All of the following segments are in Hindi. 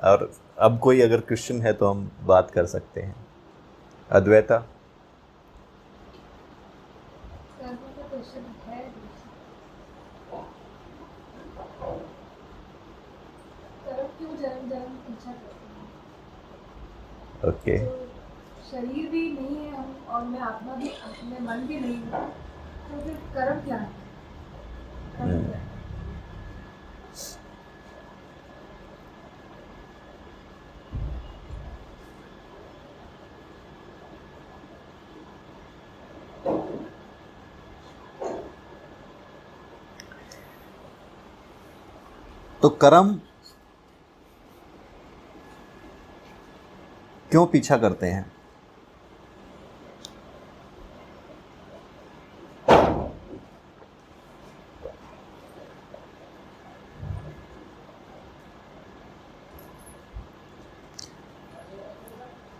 और अब कोई अगर क्वेश्चन है तो हम बात कर सकते हैं। अद्वैता, कर्म का क्वेश्चन है। कर्म क्यों जन्म जन्म पीछा करते हैं? ओके। तो शरीर भी नहीं है हम, और मैं आत्मा भी, मैं मन भी नहीं हूँ, तो फिर कर्म क्या है? कर्म क्या है? तो कर्म क्यों पीछा करते हैं?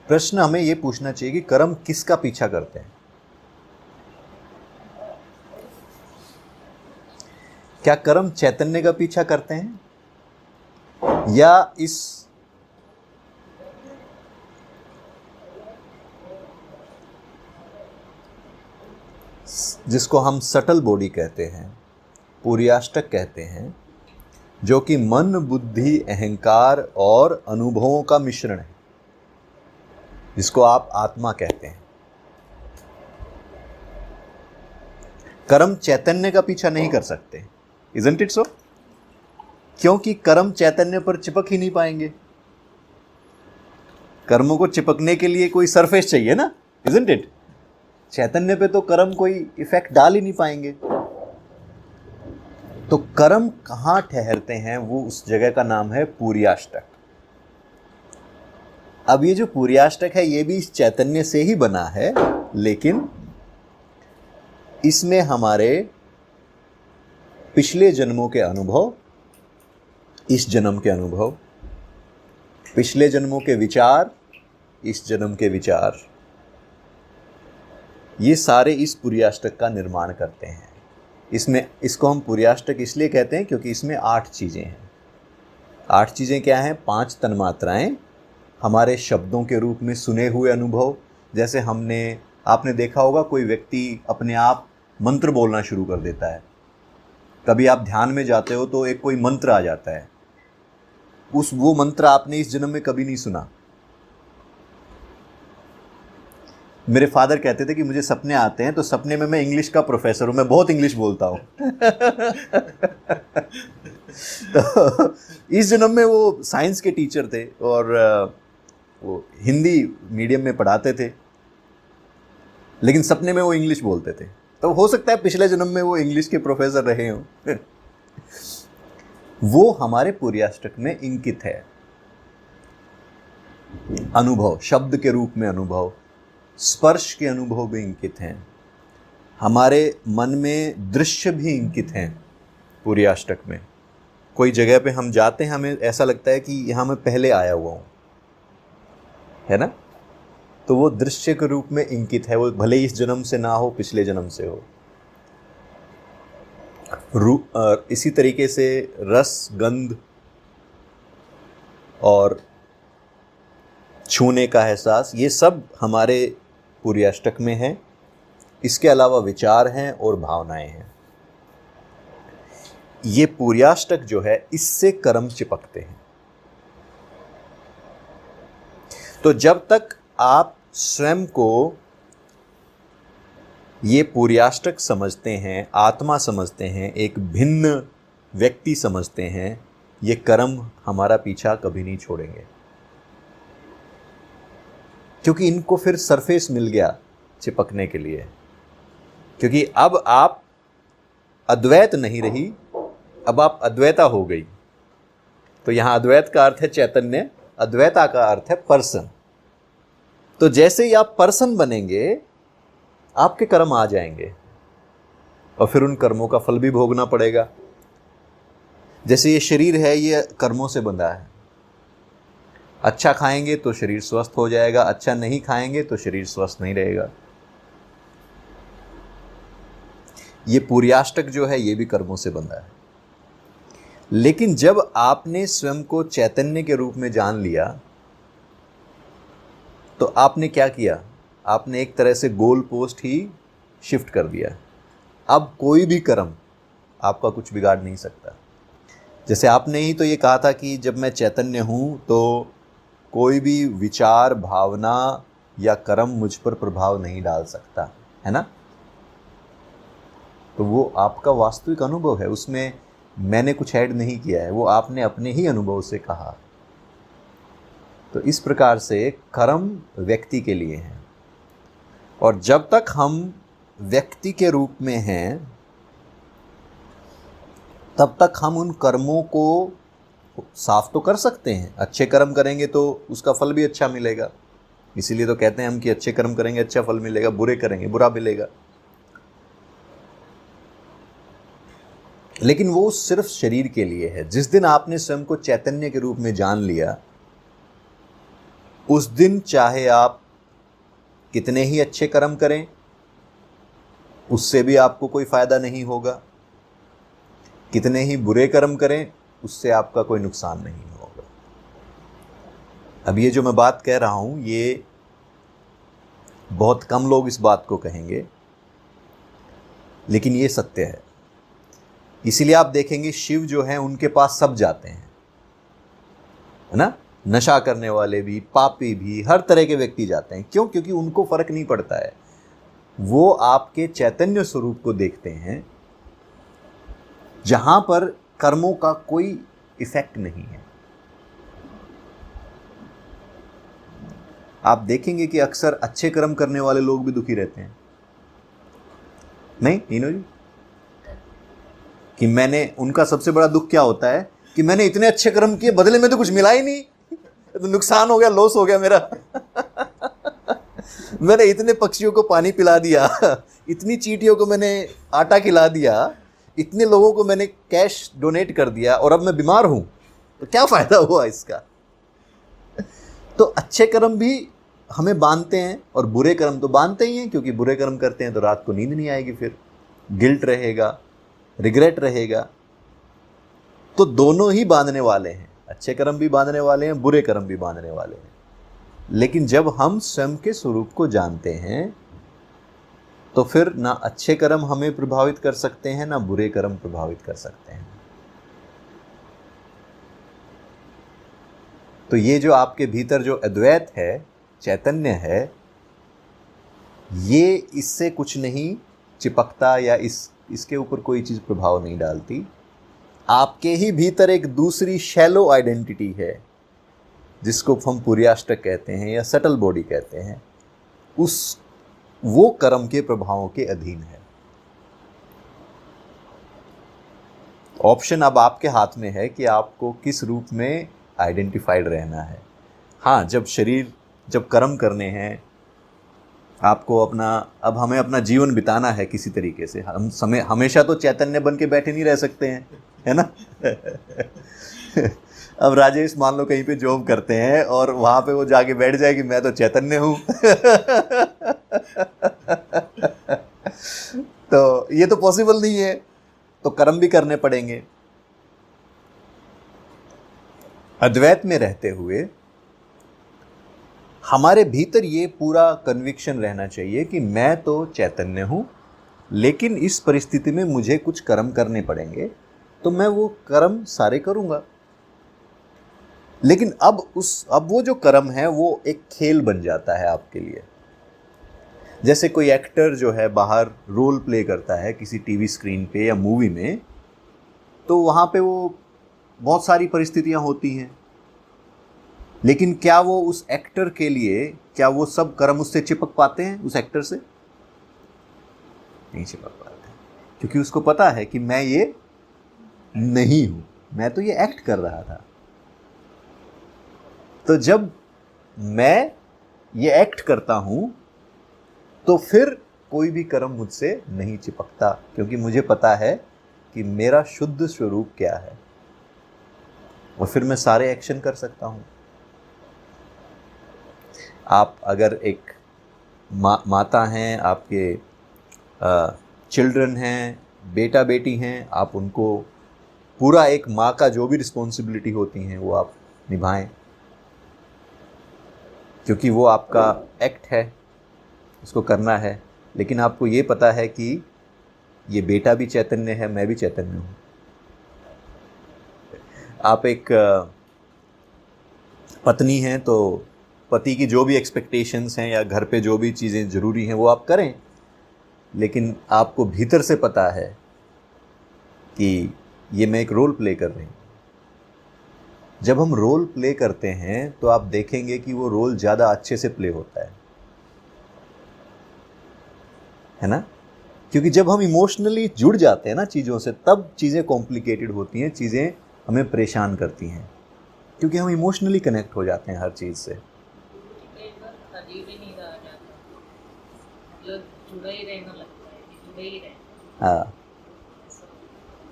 प्रश्न हमें यह पूछना चाहिए कि कर्म किसका पीछा करते हैं। क्या कर्म चैतन्य का पीछा करते हैं, या इस जिसको हम सटल बॉडी कहते हैं, पूर्याष्टक कहते हैं, जो कि मन, बुद्धि, अहंकार और अनुभवों का मिश्रण है, जिसको आप आत्मा कहते हैं। कर्म चैतन्य का पीछा नहीं कर सकते, इजंट इट सो? क्योंकि कर्म चैतन्य पर चिपक ही नहीं पाएंगे। कर्मों को चिपकने के लिए कोई सरफेस चाहिए ना, इजंट इट? चैतन्य पे तो कर्म कोई इफेक्ट डाल ही नहीं पाएंगे। तो कर्म कहाँ ठहरते हैं, वो उस जगह का नाम है पूर्याष्टक। अब ये जो पूर्याष्टक है ये भी इस चैतन्य से ही बना है, लेकिन इसमें हमारे पिछले जन्मों के अनुभव, इस जन्म के अनुभव, पिछले जन्मों के विचार, इस जन्म के विचार, ये सारे इस पूर्याष्टक का निर्माण करते हैं। इसको हम पूर्याष्टक इसलिए कहते हैं क्योंकि इसमें 8 चीज़ें हैं। 8 चीज़ें क्या हैं? 5 तन्मात्राएं, हमारे शब्दों के रूप में सुने हुए अनुभव, जैसे आपने देखा होगा कोई व्यक्ति अपने आप मंत्र बोलना शुरू कर देता है। कभी आप ध्यान में जाते हो तो एक कोई मंत्र आ जाता है, वो मंत्र आपने इस जन्म में कभी नहीं सुना। मेरे फादर कहते थे कि मुझे सपने आते हैं तो सपने में मैं इंग्लिश का प्रोफेसर हूँ, मैं बहुत इंग्लिश बोलता हूँ। तो इस जन्म में वो साइंस के टीचर थे और वो हिंदी मीडियम में पढ़ाते थे, लेकिन सपने में वो इंग्लिश बोलते थे। तो हो सकता है पिछले जन्म में वो इंग्लिश के प्रोफेसर रहे हों। वो हमारे पूर्याष्टक में इंकित है। अनुभव, शब्द के रूप में अनुभव, स्पर्श के अनुभव भी इंकित हैं। हमारे मन में दृश्य भी इंकित हैं पूर्याष्टक में। कोई जगह पे हम जाते हैं, हमें ऐसा लगता है कि यहाँ मैं पहले आया हुआ हूँ, है ना? तो वो दृश्य के रूप में इंकित है, वो भले इस जन्म से ना हो, पिछले जन्म से हो। इसी तरीके से रस, गंध और छूने का एहसास, ये सब हमारे पूर्याष्टक में है। इसके अलावा विचार हैं और भावनाएं हैं। ये पूर्याष्टक जो है, इससे कर्म चिपकते हैं। तो जब तक आप स्वयं को ये पूर्याष्टक समझते हैं, आत्मा समझते हैं, एक भिन्न व्यक्ति समझते हैं, ये कर्म हमारा पीछा कभी नहीं छोड़ेंगे, क्योंकि इनको फिर सरफेस मिल गया चिपकने के लिए। क्योंकि अब आप अद्वैत नहीं रही, अब आप अद्वैता हो गई। तो यहाँ अद्वैत का अर्थ है चैतन्य, अद्वैता का अर्थ है पर्सन। तो जैसे ही आप पर्सन बनेंगे, आपके कर्म आ जाएंगे और फिर उन कर्मों का फल भी भोगना पड़ेगा। जैसे ये शरीर है, ये कर्मों से बंधा है। अच्छा खाएंगे तो शरीर स्वस्थ हो जाएगा, अच्छा नहीं खाएंगे तो शरीर स्वस्थ नहीं रहेगा। ये पूर्याष्टक जो है, ये भी कर्मों से बंधा है। लेकिन जब आपने स्वयं को चैतन्य के रूप में जान लिया तो आपने क्या किया? आपने एक तरह से गोल पोस्ट ही शिफ्ट कर दिया। अब कोई भी कर्म आपका कुछ बिगाड़ नहीं सकता। जैसे आपने ही तो ये कहा था कि जब मैं चैतन्य हूँ तो कोई भी विचार, भावना या कर्म मुझ पर प्रभाव नहीं डाल सकता, है ना? तो वो आपका वास्तविक अनुभव है, उसमें मैंने कुछ ऐड नहीं किया है, वो आपने अपने ही अनुभव से कहा। तो इस प्रकार से कर्म व्यक्ति के लिए है, और जब तक हम व्यक्ति के रूप में हैं तब तक हम उन कर्मों को साफ तो कर सकते हैं। अच्छे कर्म करेंगे तो उसका फल भी अच्छा मिलेगा, इसीलिए तो कहते हैं हम कि अच्छे कर्म करेंगे अच्छा फल मिलेगा, बुरे करेंगे बुरा मिलेगा। लेकिन वो सिर्फ शरीर के लिए है। जिस दिन आपने स्वयं को चैतन्य के रूप में जान लिया, उस दिन चाहे आप कितने ही अच्छे कर्म करें उससे भी आपको कोई फायदा नहीं होगा, कितने ही बुरे कर्म करें उससे आपका कोई नुकसान नहीं होगा। अब ये जो मैं बात कह रहा हूं, ये बहुत कम लोग इस बात को कहेंगे, लेकिन ये सत्य है। इसीलिए आप देखेंगे शिव जो हैं उनके पास सब जाते हैं, है ना? नशा करने वाले भी, पापी भी, हर तरह के व्यक्ति जाते हैं। क्यों? क्योंकि उनको फर्क नहीं पड़ता है। वो आपके चैतन्य स्वरूप को देखते हैं जहां पर कर्मों का कोई इफेक्ट नहीं है। आप देखेंगे कि अक्सर अच्छे कर्म करने वाले लोग भी दुखी रहते हैं। नहीं नीनो जी, कि मैंने, उनका सबसे बड़ा दुख क्या होता है कि मैंने इतने अच्छे कर्म किए, बदले में तो कुछ मिला ही नहीं, तो नुकसान हो गया, लॉस हो गया मेरा। मैंने इतने पक्षियों को पानी पिला दिया, इतनी चींटियों को मैंने आटा खिला दिया, इतने लोगों को मैंने कैश डोनेट कर दिया, और अब मैं बीमार हूं, तो क्या फायदा हुआ इसका? तो अच्छे कर्म भी हमें बांधते हैं और बुरे कर्म तो बांधते ही हैं, क्योंकि बुरे कर्म करते हैं तो रात को नींद नहीं आएगी, फिर गिल्ट रहेगा, रिग्रेट रहेगा। तो दोनों ही बांधने वाले हैं, अच्छे कर्म भी बांधने वाले हैं, बुरे कर्म भी बांधने वाले हैं। लेकिन जब हम स्वयं के स्वरूप को जानते हैं तो फिर ना अच्छे कर्म हमें प्रभावित कर सकते हैं, ना बुरे कर्म प्रभावित कर सकते हैं। तो ये जो आपके भीतर जो अद्वैत है, चैतन्य है, ये इससे कुछ नहीं चिपकता या इसके ऊपर कोई चीज़ प्रभाव नहीं डालती। आपके ही भीतर एक दूसरी शैलो आइडेंटिटी है जिसको हम पुर्याष्टक कहते हैं या सटल बॉडी कहते हैं, वो कर्म के प्रभावों के अधीन है। ऑप्शन अब आपके हाथ में है कि आपको किस रूप में आइडेंटिफाइड रहना है। हाँ, जब कर्म करने हैं, आपको अब हमें अपना जीवन बिताना है किसी तरीके से, हम हमेशा तो चैतन्य बन के बैठे नहीं रह सकते हैं, है ना? अब राजेश मान लो कहीं पे जॉब करते हैं और वहां पे वो जाके बैठ जाए कि मैं तो चैतन्य हूं। तो ये तो पॉसिबल नहीं है, तो कर्म भी करने पड़ेंगे। अद्वैत में रहते हुए हमारे भीतर ये पूरा कन्विक्शन रहना चाहिए कि मैं तो चैतन्य हूं, लेकिन इस परिस्थिति में मुझे कुछ कर्म करने पड़ेंगे, तो मैं वो कर्म सारे करूंगा। लेकिन अब वो जो कर्म है वो एक खेल बन जाता है आपके लिए। जैसे कोई एक्टर जो है बाहर रोल प्ले करता है किसी टीवी स्क्रीन पे या मूवी में, तो वहाँ पे वो बहुत सारी परिस्थितियाँ होती हैं, लेकिन क्या वो उस एक्टर के लिए, क्या वो सब कर्म उससे चिपक पाते हैं, उस एक्टर से? नहीं चिपक पाते, क्योंकि उसको पता है कि मैं ये नहीं हूँ, मैं तो ये एक्ट कर रहा था। तो जब मैं ये एक्ट करता हूं तो फिर कोई भी कर्म मुझसे नहीं चिपकता, क्योंकि मुझे पता है कि मेरा शुद्ध स्वरूप क्या है, और फिर मैं सारे एक्शन कर सकता हूं। आप अगर एक माता हैं, आपके चिल्ड्रन हैं, बेटा बेटी हैं, आप उनको पूरा एक माँ का जो भी रिस्पॉन्सिबिलिटी होती हैं वो आप निभाएं, क्योंकि वो आपका एक्ट है, उसको करना है। लेकिन आपको ये पता है कि ये बेटा भी चैतन्य है, मैं भी चैतन्य हूँ। आप एक पत्नी हैं तो पति की जो भी एक्सपेक्टेशंस हैं या घर पे जो भी चीज़ें ज़रूरी हैं वो आप करें, लेकिन आपको भीतर से पता है कि ये मैं एक रोल प्ले कर रही हूँ। जब हम रोल प्ले करते हैं तो आप देखेंगे कि वो रोल ज़्यादा अच्छे से प्ले होता है ना? क्योंकि जब हम इमोशनली जुड़ जाते हैं ना चीज़ों से, तब चीज़ें कॉम्प्लिकेटेड होती हैं, चीज़ें हमें परेशान करती हैं, क्योंकि हम इमोशनली कनेक्ट हो जाते हैं हर चीज़ से।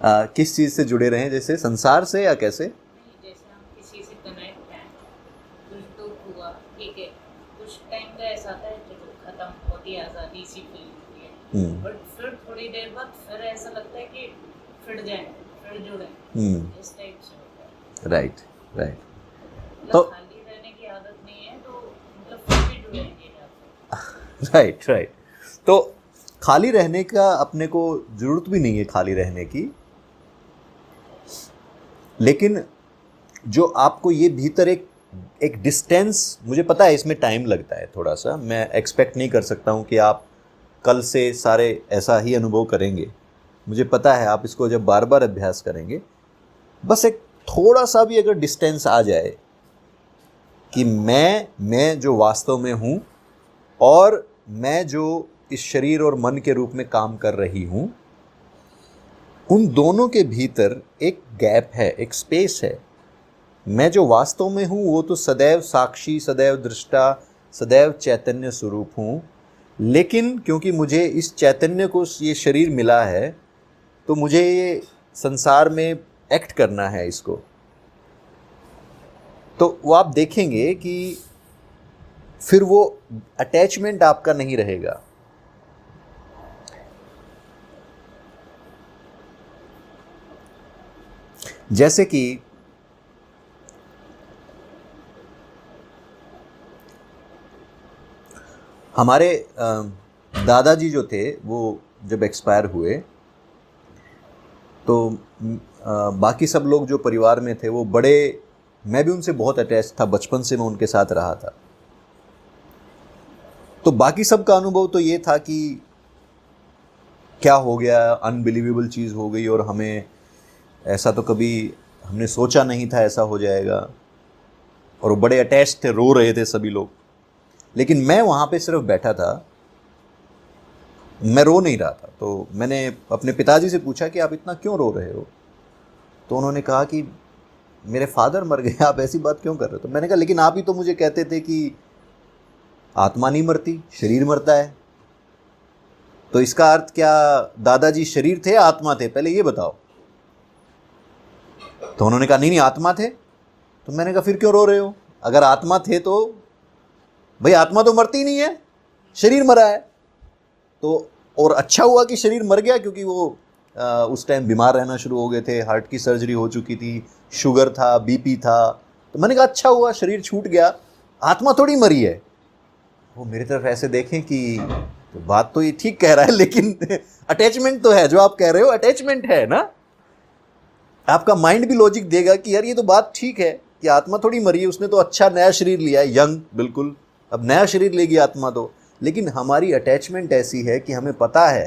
हाँ, किस चीज़ से जुड़े रहें? जैसे संसार से या कैसे? जैसे हम किसी से कनेक्ट हैं, कुछ दुख हुआ, ठीक है, कुछ टाइम का ऐसा आता है चलो खत्म होती है, आज़ादी सी फील होती है, बट फिर थोड़ी देर बाद फिर ऐसा लगता है कि फिर जाए, फिर जुड़े, इस टाइप से होता है। Right right. तो खाली रहने की आदत नहीं है तो मतलब फिर भी जुड़ेंगे आप। Right right. तो खाली रहने का अपने को ज़रूरत भी नहीं है खाली रहने की, लेकिन जो आपको ये भीतर एक डिस्टेंस, मुझे पता है इसमें टाइम लगता है थोड़ा सा, मैं एक्सपेक्ट नहीं कर सकता हूँ कि आप कल से सारे ऐसा ही अनुभव करेंगे। मुझे पता है आप इसको जब बार बार अभ्यास करेंगे, बस एक थोड़ा सा भी अगर डिस्टेंस आ जाए कि मैं जो वास्तव में हूँ और मैं जो इस शरीर और मन के रूप में काम कर रही हूँ, उन दोनों के भीतर एक गैप है, एक स्पेस है। मैं जो वास्तव में हूँ वो तो सदैव साक्षी, सदैव दृष्टा, सदैव चैतन्य स्वरूप हूँ, लेकिन क्योंकि मुझे इस चैतन्य को ये शरीर मिला है तो मुझे ये संसार में एक्ट करना है इसको। तो वो आप देखेंगे कि फिर वो अटैचमेंट आपका नहीं रहेगा। जैसे कि हमारे दादाजी जो थे वो जब एक्सपायर हुए तो बाकी सब लोग जो परिवार में थे वो बड़े, मैं भी उनसे बहुत अटैच था, बचपन से मैं उनके साथ रहा था। तो बाकी सब का अनुभव तो ये था कि क्या हो गया, अनबिलीवेबल चीज़ हो गई और हमें ऐसा तो कभी हमने सोचा नहीं था ऐसा हो जाएगा, और वो बड़े अटैच थे, रो रहे थे सभी लोग। लेकिन मैं वहाँ पे सिर्फ बैठा था, मैं रो नहीं रहा था। तो मैंने अपने पिताजी से पूछा कि आप इतना क्यों रो रहे हो? तो उन्होंने कहा कि मेरे फादर मर गए, आप ऐसी बात क्यों कर रहे हो? तो मैंने कहा लेकिन आप ही तो मुझे कहते थे कि आत्मा नहीं मरती, शरीर मरता है। तो इसका अर्थ क्या दादाजी शरीर थे या आत्मा थे, पहले ये बताओ। तो उन्होंने कहा नहीं आत्मा थे। तो मैंने कहा फिर क्यों रो रहे हो? अगर आत्मा थे तो भाई आत्मा तो मरती नहीं है, शरीर मरा है। तो और अच्छा हुआ कि शरीर मर गया, क्योंकि वो उस टाइम बीमार रहना शुरू हो गए थे, हार्ट की सर्जरी हो चुकी थी, शुगर था, बीपी था। तो मैंने कहा अच्छा हुआ शरीर छूट गया, आत्मा थोड़ी मरी है। वो मेरी तरफ ऐसे देखें कि तो बात तो ये ठीक कह रहा है, लेकिन अटैचमेंट तो है, जो आप कह रहे हो अटैचमेंट है ना। आपका माइंड भी लॉजिक देगा कि यार ये तो बात ठीक है कि आत्मा थोड़ी मरी है, उसने तो अच्छा नया शरीर लिया है, यंग, बिल्कुल अब नया शरीर लेगी आत्मा तो। लेकिन हमारी अटैचमेंट ऐसी है कि हमें पता है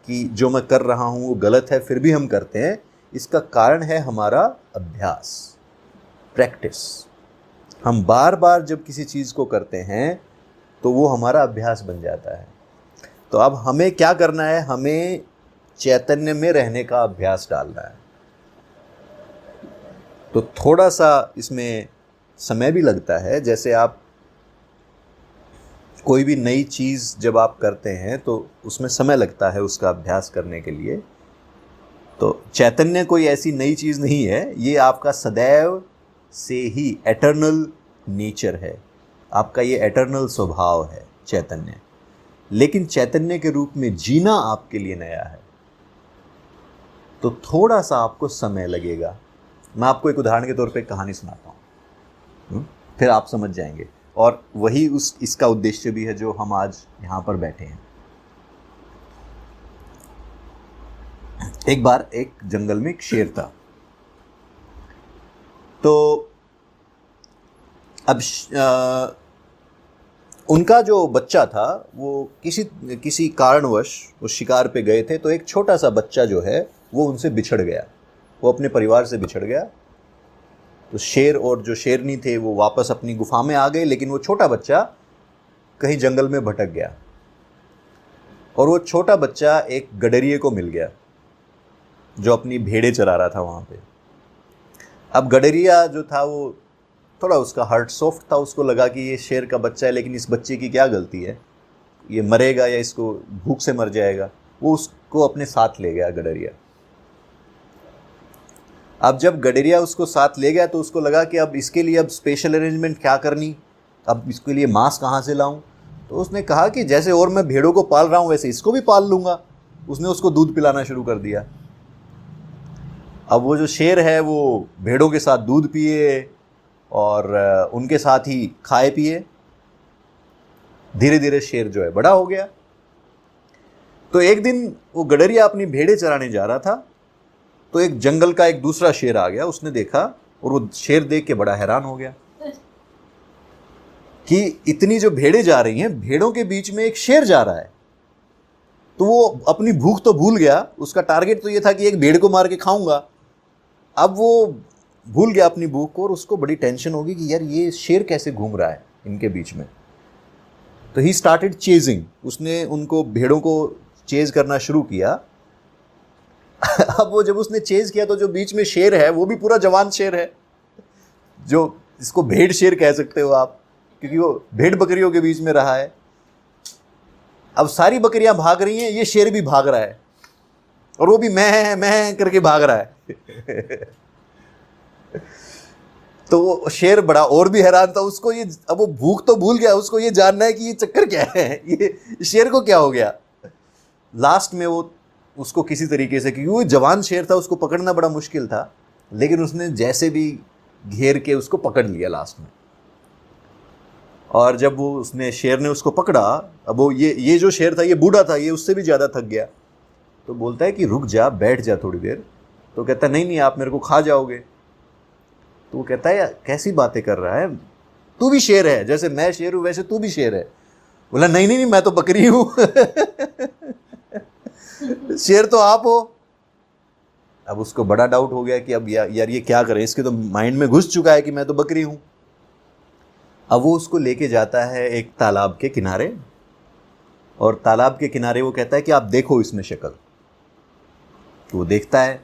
कि जो मैं कर रहा हूँ वो गलत है, फिर भी हम करते हैं। इसका कारण है हमारा अभ्यास, प्रैक्टिस। हम बार बार जब किसी चीज़ को करते हैं तो वो हमारा अभ्यास बन जाता है। तो अब हमें क्या करना है? हमें चैतन्य में रहने का अभ्यास डालना है। तो थोड़ा सा इसमें समय भी लगता है। जैसे आप कोई भी नई चीज़ जब आप करते हैं तो उसमें समय लगता है उसका अभ्यास करने के लिए। तो चैतन्य कोई ऐसी नई चीज़ नहीं है, ये आपका सदैव से ही एटर्नल नेचर है, आपका ये एटर्नल स्वभाव है चैतन्य। लेकिन चैतन्य के रूप में जीना आपके लिए नया है। तो थोड़ा सा आपको समय लगेगा। मैं आपको एक उदाहरण के तौर पे एक कहानी सुनाता हूँ, फिर आप समझ जाएंगे। और वही इसका उद्देश्य भी है जो हम आज यहाँ पर बैठे हैं। एक बार एक जंगल में एक शेर था। तो अब उनका जो बच्चा था वो किसी कारणवश वो शिकार पे गए थे। तो एक छोटा सा बच्चा जो है वो उनसे बिछड़ गया, वो अपने परिवार से बिछड़ गया। तो शेर और जो शेरनी थे वो वापस अपनी गुफा में आ गए, लेकिन वो छोटा बच्चा कहीं जंगल में भटक गया। और वो छोटा बच्चा एक गडरिये को मिल गया जो अपनी भेड़ें चरा रहा था वहाँ पे। अब गडरिया जो था वो थोड़ा उसका हार्ट सॉफ्ट था, उसको लगा कि ये शेर का बच्चा है, लेकिन इस बच्चे की क्या गलती है, ये मरेगा या इसको भूख से मर जाएगा। वो उसको अपने साथ ले गया गडरिया। अब जब गडरिया उसको साथ ले गया तो उसको लगा कि अब इसके लिए अब स्पेशल अरेंजमेंट क्या करनी, अब इसके लिए मांस कहाँ से लाऊं। तो उसने कहा कि जैसे और मैं भेड़ों को पाल रहा हूँ वैसे इसको भी पाल लूँगा। उसने उसको दूध पिलाना शुरू कर दिया। अब वो जो शेर है वो भेड़ों के साथ दूध पिए और उनके साथ ही खाए पिए। धीरे धीरे शेर जो है बड़ा हो गया। तो एक दिन वो गडरिया अपनी भेड़ें चराने जा रहा था, तो एक जंगल का एक दूसरा शेर आ गया। उसने देखा और वो शेर देख के बड़ा हैरान हो गया कि इतनी जो भेड़ें जा रही हैं, भेड़ों के बीच में एक शेर जा रहा है। तो वो अपनी भूख तो भूल गया, उसका टारगेट तो ये था कि एक भेड़ को मार के खाऊंगा। अब वो भूल गया अपनी भूख को और उसको बड़ी टेंशन होगी कि यार ये शेर कैसे घूम रहा है इनके बीच में। तो ही स्टार्टेड चेजिंग, उसने उनको भेड़ों को चेज करना शुरू किया। अब वो जब उसने चेज किया तो जो बीच में शेर है वो भी पूरा जवान शेर है, जो इसको भेड़ शेर कह सकते हो आप, क्योंकि वो भेड़ बकरियों के बीच में रहा है। अब सारी बकरियां भाग रही हैं, ये शेर भी भाग रहा है और वो भी मैं करके भाग रहा है। तो वो शेर बड़ा और भी हैरान था। उसको ये, अब वो भूख तो भूल गया, उसको ये जानना है कि ये चक्कर क्या है, ये शेर को क्या हो गया। लास्ट में वो उसको किसी तरीके से, क्योंकि वो जवान शेर था उसको पकड़ना बड़ा मुश्किल था, लेकिन उसने जैसे भी घेर के उसको पकड़ लिया लास्ट में। और जब वो शेर ने उसको पकड़ा, अब वो ये जो शेर था ये बूढ़ा था, ये उससे भी ज़्यादा थक गया। तो बोलता है कि रुक जा, बैठ जा थोड़ी देर। तो कहता है नहीं आप मेरे को खा जाओगे। तो वो कहता है कैसी बातें कर रहा है, तू भी शेर है, जैसे मैं शेर हूँ वैसे तू भी शेर है। बोला नहीं मैं तो बकरी हूँ। शेर तो आप हो। अब उसको बड़ा डाउट हो गया कि अब यार ये क्या करें, इसके तो माइंड में घुस चुका है कि मैं तो बकरी हूँ। अब वो उसको लेके जाता है एक तालाब के किनारे, और तालाब के किनारे वो कहता है कि आप देखो इसमें शक्ल। तो वो देखता है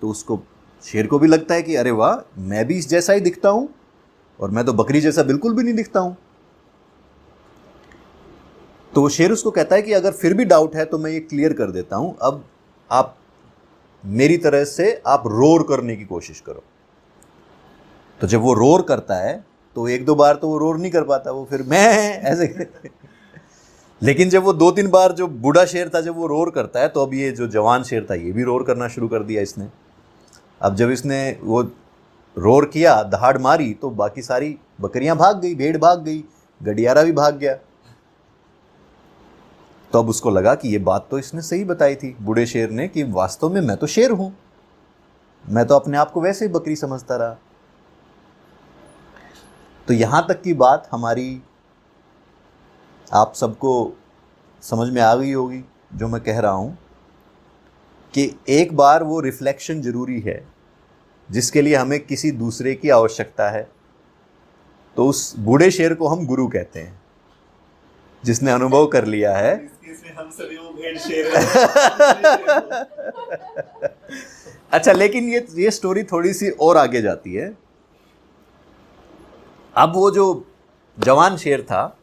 तो उसको, शेर को भी लगता है कि अरे वाह, मैं भी इस जैसा ही दिखता हूँ और मैं तो बकरी जैसा बिल्कुल भी नहीं दिखता हूँ। तो वो शेर उसको कहता है कि अगर फिर भी डाउट है तो मैं ये क्लियर कर देता हूँ, अब आप मेरी तरह से आप रोर करने की कोशिश करो। तो जब वो रोर करता है तो एक दो बार तो वो रोर नहीं कर पाता, वो फिर मैं ऐसे। लेकिन जब वो 2-3 बार, जो बूढ़ा शेर था जब वो रोर करता है, तो अब ये जो जवान शेर था ये भी रोर करना शुरू कर दिया इसने। अब जब इसने वो रोर किया, दहाड़ मारी, तो बाकी सारी बकरियां भाग गई, भेड़ भाग गई, गडियारा भी भाग गया। तो अब उसको लगा कि ये बात तो इसने सही बताई थी बूढ़े शेर ने, कि वास्तव में मैं तो शेर हूं, मैं तो अपने आप को वैसे ही बकरी समझता रहा। तो यहां तक की बात हमारी आप सबको समझ में आ गई होगी जो मैं कह रहा हूं, कि एक बार वो रिफ्लेक्शन जरूरी है जिसके लिए हमें किसी दूसरे की आवश्यकता है। तो उस बूढ़े शेर को हम गुरु कहते हैं, जिसने अनुभव कर लिया है। हम सभी वो भेड़ शेर हैं। अच्छा, लेकिन ये स्टोरी थोड़ी सी और आगे जाती है। अब वो जो जवान शेर था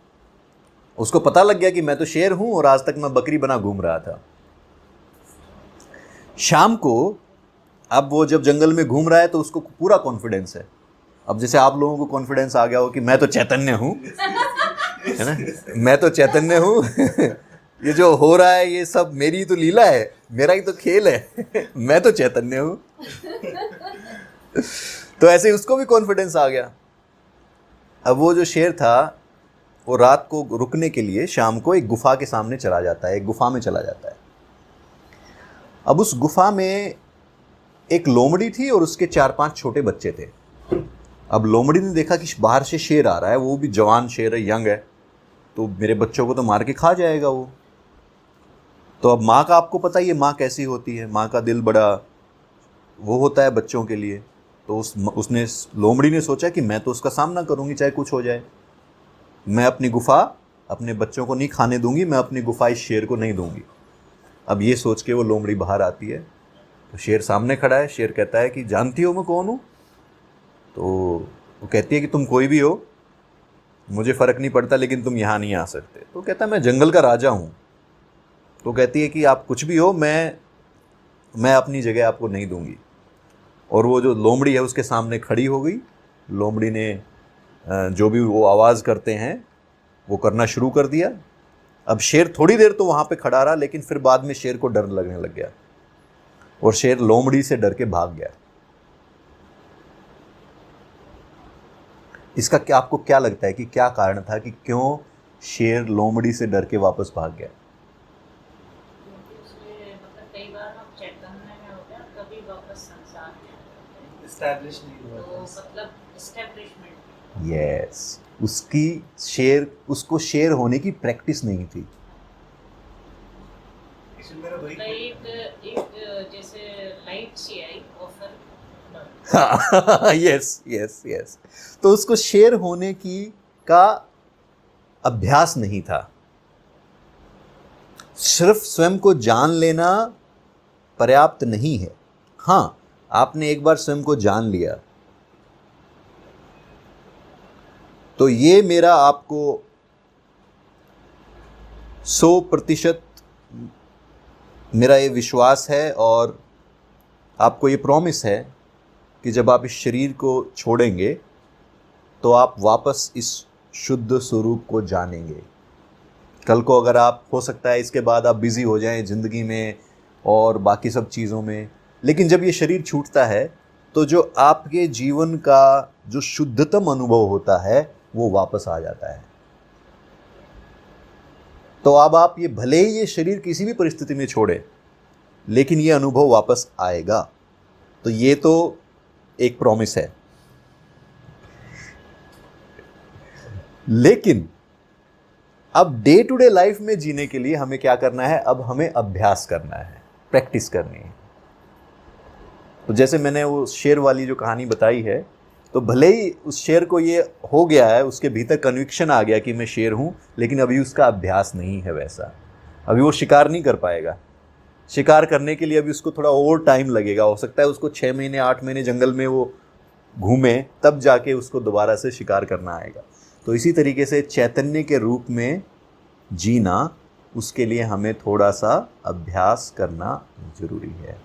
उसको पता लग गया कि मैं तो शेर हूं और आज तक मैं बकरी बना घूम रहा था। शाम को अब वो जब जंगल में घूम रहा है तो उसको पूरा कॉन्फिडेंस है। अब जैसे आप लोगों को कॉन्फिडेंस आ गया हो कि मैं तो चैतन्य हूं, है ना, मैं तो चैतन्य हूं। ये जो हो रहा है ये सब मेरी तो लीला है, मेरा ही तो खेल है, मैं तो चैतन्य हूं। तो ऐसे ही उसको भी कॉन्फिडेंस आ गया। अब वो जो शेर था वो रात को रुकने के लिए शाम को एक गुफा के सामने चला जाता है, एक गुफा में चला जाता है। अब उस गुफा में एक लोमड़ी थी और उसके 4-5 छोटे बच्चे थे। अब लोमड़ी ने देखा कि बाहर से शेर आ रहा है, वो भी जवान शेर है, यंग है, तो मेरे बच्चों को तो मार के खा जाएगा वो। तो अब माँ का आपको पता ही है माँ कैसी होती है, माँ का दिल बड़ा वो होता है बच्चों के लिए। तो उसने लोमड़ी ने सोचा कि मैं तो उसका सामना करूँगी चाहे कुछ हो जाए, मैं अपनी गुफा अपने बच्चों को नहीं खाने दूंगी, मैं अपनी गुफा इस शेर को नहीं दूंगी। अब ये सोच के वो लोमड़ी बाहर आती है, तो शेर सामने खड़ा है। शेर कहता है कि जानती हो मैं कौन हूँ? तो वो कहती है कि तुम कोई भी हो, मुझे फ़र्क नहीं पड़ता, लेकिन तुम यहाँ नहीं आ सकते। तो कहता है मैं जंगल का राजा हूँ। तो कहती है कि आप कुछ भी हो, मैं अपनी जगह आपको नहीं दूंगी। और वो जो लोमड़ी है उसके सामने खड़ी हो गई। लोमड़ी ने जो भी वो आवाज़ करते हैं वो करना शुरू कर दिया। अब शेर थोड़ी देर तो वहाँ पे खड़ा रहा, लेकिन फिर बाद में शेर को डर लगने लग गया और शेर लोमड़ी से डर के भाग गया। इसका क्या आपको क्या लगता है कि क्या कारण था कि क्यों शेर लोमड़ी से डर के वापस भाग गया? क्योंकि उसमें मतलब कई बार हम चैतन्य में होते हैं, कभी वापस संसार में आते हैं, एस्टैब्लिश नहीं तो हुआ। मतलब एस्टेब्लिशमेंट यस, उसको शेर होने की प्रैक्टिस नहीं थी। इसमें मेरा भाई एक जैसे लाइट सी आई ऑफर। Yes yes yes. तो उसको शेर होने का अभ्यास नहीं था। सिर्फ स्वयं को जान लेना पर्याप्त नहीं है। हाँ, आपने एक बार स्वयं को जान लिया तो ये मेरा आपको 100% मेरा ये विश्वास है और आपको ये प्रॉमिस है कि जब आप इस शरीर को छोड़ेंगे तो आप वापस इस शुद्ध स्वरूप को जानेंगे। कल को अगर आप, हो सकता है इसके बाद आप बिज़ी हो जाएं ज़िंदगी में और बाकी सब चीज़ों में, लेकिन जब ये शरीर छूटता है तो जो आपके जीवन का जो शुद्धतम अनुभव होता है वो वापस आ जाता है। तो अब आप ये भले ही ये शरीर किसी भी परिस्थिति में छोड़े, लेकिन ये अनुभव वापस आएगा। तो ये तो एक प्रॉमिस है। लेकिन अब डे टू डे लाइफ में जीने के लिए हमें क्या करना है? अब हमें अभ्यास करना है, प्रैक्टिस करनी है। तो जैसे मैंने वो शेर वाली जो कहानी बताई है, तो भले ही उस शेर को ये हो गया है, उसके भीतर कन्विक्शन आ गया कि मैं शेर हूँ, लेकिन अभी उसका अभ्यास नहीं है वैसा। अभी वो शिकार नहीं कर पाएगा। शिकार करने के लिए अभी उसको थोड़ा और टाइम लगेगा। हो सकता है उसको 6 महीने 8 महीने जंगल में वो घूमे, तब जाके उसको दोबारा से शिकार करना आएगा। तो इसी तरीके से चैतन्य के रूप में जीना, उसके लिए हमें थोड़ा सा अभ्यास करना ज़रूरी है।